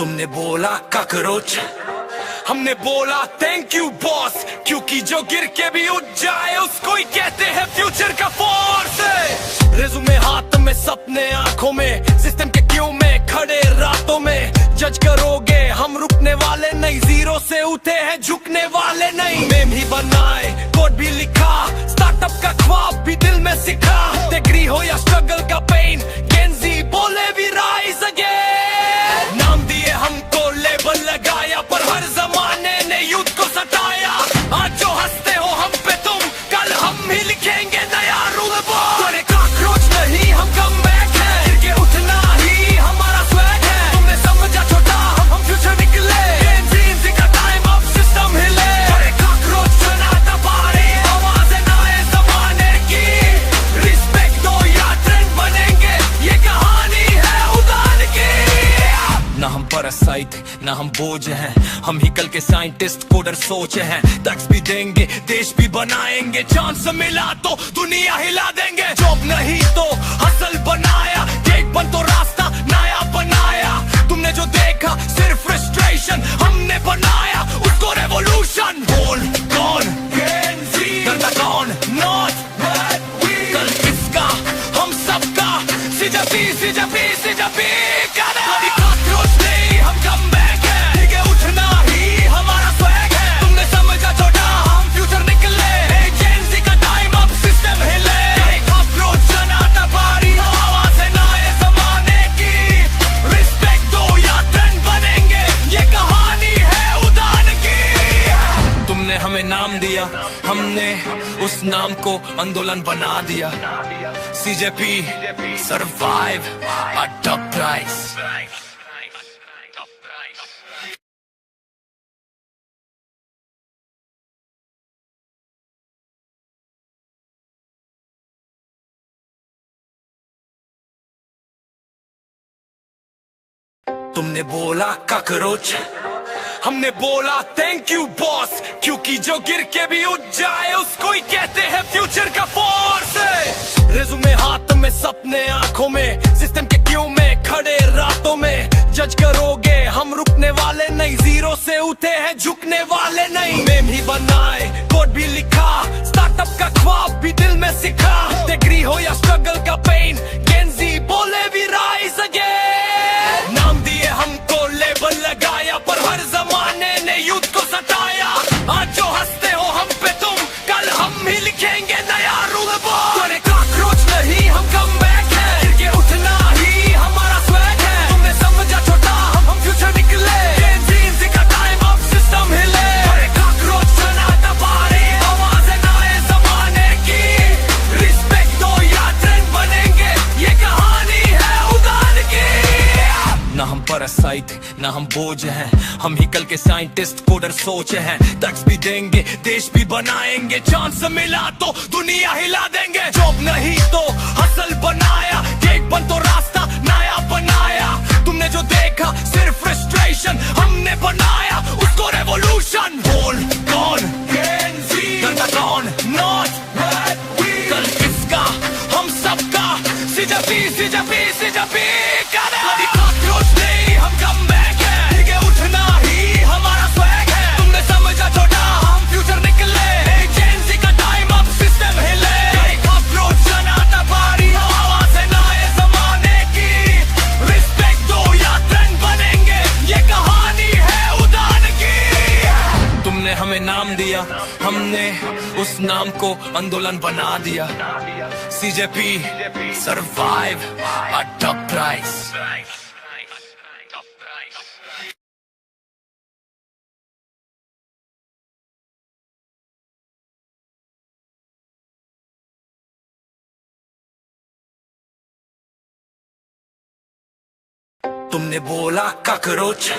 तुमने बोला कॉकरोच, हमने बोला थैंक यू बॉस, क्योंकि जो गिर के भी उठ जाए उसको ही कहते हैं फ्यूचर का फोर्स। रेज़्यूमे हाथ में, सपने आंखों में, सिस्टम के क्यों में खड़े रातों में। जज करोगे हम रुकने वाले नहीं, जीरो से उठे हैं झुकने वाले नहीं। मेम ही बनाए, कोड भी लिखा, स्टार्टअप का ख्वाब भी दिल में सिखा। डिग्री हो या स्ट्रगल का पेन, गेंजी बोले भी राइज अगेन। नाम दिए हमको, लेबल लगाया, पर हर जमाने ने यूथ को सताया। आज जो हंसते हो हम पे तुम, कल हम ही लिखेंगे नया रूल बुक। अरे कॉकरोच नहीं हम कमबैक है, गिर के उठना ही हमारा स्वैग है। तुमने समझा छोटा, हम फ्यूचर निकले, गेंजी का टाइम अब सिस्टम हिले। अरे कॉकरोच सुना दबारे, आवाज़ें नए जमाने की। रिस्पेक्ट दो या ट्रेंड बनेंगे, ये कहानी है उदार की। ना हम पैरासाइट, ना हम बोझ हैं, हम ही कल के साइंटिस्ट कोडर सोच हैं। टैक्स भी देंगे, देश भी बनाएंगे, चांस मिला तो दुनिया हिला देंगे। जॉब नहीं तो हसल बनाया, केक बन तो रास्ता नया बनाया। तुमने जो देखा सिर्फ फ्रस्ट्रेशन, हमने बनाया उसको रेवोल्यूशन। बोल कौन, करता कौन, नॉट कल किसका, हम सबका। सिजपी सिजपी सिजपी हमें नाम दिया, हमने उस नाम को आंदोलन बना दिया। CJP survive eight top price. तुमने बोला कॉकरोच, हमने बोला थैंक यू बॉस, क्योंकि जो गिर के भी उठ जाए उसको ही कहते हैं फ्यूचर का फोर्स। रेज़्यूमे हाथ में, सपने आंखों में, सिस्टम के क्यों में खड़े रातों में। जज करोगे हम रुकने वाले नहीं, जीरो से उठे हैं झुकने वाले नहीं। मेम ही बनाए, कोड भी लिखा, स्टार्टअप का ख्वाब भी दिल में सिखा। डिग्री हो या स्ट्रगल का पेन, गेंजी बोले भी राइज अगेन। नाम दिए हमको, लेबल लगाया, पर हर जमाने ने यूथ को सताया। आज जो हंसते हो हम पे तुम, कल हम ही लिखेंगे नया रूल बुक। अरे कॉकरोच नहीं हम कमबैक है, गिर के उठना ही हमारा स्वैग है। तुमने समझा छोटा, हम फ्यूचर निकले, गेंजी का टाइम अब सिस्टम हिले। अरे कॉकरोच सुना दबारे, आवाज़ें नए जमाने की। रिस्पेक्ट दो या ट्रेंड बनेंगे, ये कहानी है उदार की। ना हम पैरासाइट, ना हम बोझ हैं, हम ही कल के साइंटिस्ट कोडर सोच हैं। टैक्स भी देंगे, देश भी बनाएंगे, चांस मिला तो दुनिया हिला देंगे। जॉब नहीं तो हसल बनाया, केक बन तो रास्ता नया बनाया। तुमने जो देखा सिर्फ फ्रस्ट्रेशन, हमने बनाया उसको रेवोल्यूशन। बोल कौन, करता कौन, नॉट कल किसका, हम सबका। सिजपी सिजपी सिजपी कॉकरोच नहीं हम कमबैक है, गिर के उठना ही हमारा स्वैग है। तुमने समझा छोटा, हम फ्यूचर निकले, गेंजी का टाइम अब सिस्टम हिले। कॉकरोच सुना दबारी, आवाज़ें नए जमाने की। रिस्पेक्ट दो या ट्रेंड बनेंगे, ये कहानी है उदार की। तुमने हमें नाम दिया, हमने उस नाम को आंदोलन बना दिया। CJP survive eight top price. तुमने बोला कॉकरोच,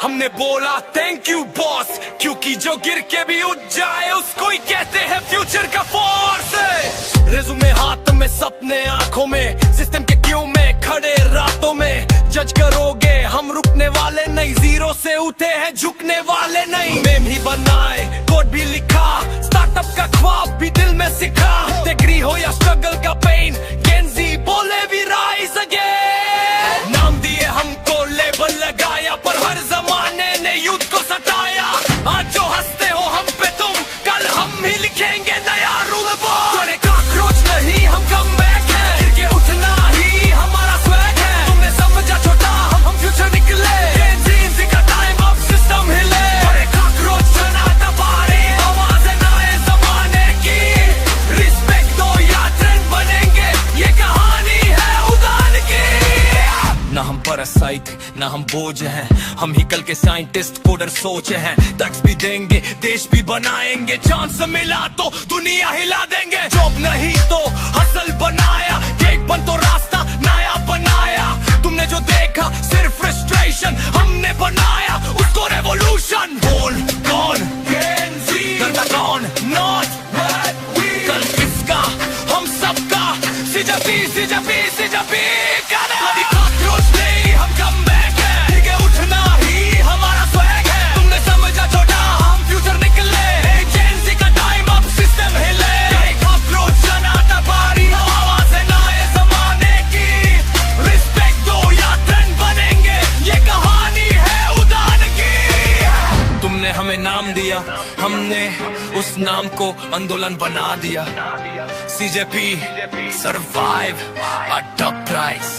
हमने बोला थैंक यू बॉस, क्योंकि जो गिर के भी उठ जाए उसको ही कहते हैं फ्यूचर का फोर्स। रेज़्यूमे हाथ में, सपने आंखों में, सिस्टम के क्यों में खड़े रातों में। जज करोगे हम रुकने वाले नहीं, जीरो से उठे हैं झुकने वाले नहीं। मेम ही बनाए, कोड भी लिखा, स्टार्टअप का ख्वाब भी दिल में सिखा। डिग्री हो या स्ट्रगल का पेन, गेंजी बोले भी राइज अगेन। नाम दिए हमको, लेबल लगाया, व्यवसायी थे ना हम बोझ हैं, हम ही कल के साइंटिस्ट कोडर सोचे हैं। टैक्स भी देंगे देश भी बनाएंगे, चांस मिला तो दुनिया हिला देंगे। जॉब नहीं तो हसल बनाया, केक बन तो रास्ता नया बनाया। तुमने जो देखा सिर्फ फ्रस्ट्रेशन, हमने बनाया उसको रेवोल्यूशन। बोल कौन करता कौन नॉट कल किसका हम सबका सिजपी कभी कॉकरोच नहीं हम कमबैक है, ठीक है उठना ही हमारा स्वैग है। तुमने समझा छोटा हम फ्यूचर निकले, जेंजी का टाइम अब सिस्टम हिले। कॉकरोच जनाता बारी आवाज है नए जमाने की, रिस्पेक्ट दो या ट्रेंड बनेंगे, ये कहानी है उदान की। तुमने हमें नाम दिया, हमने उस नाम को आंदोलन बना दिया। CJP survive at top price।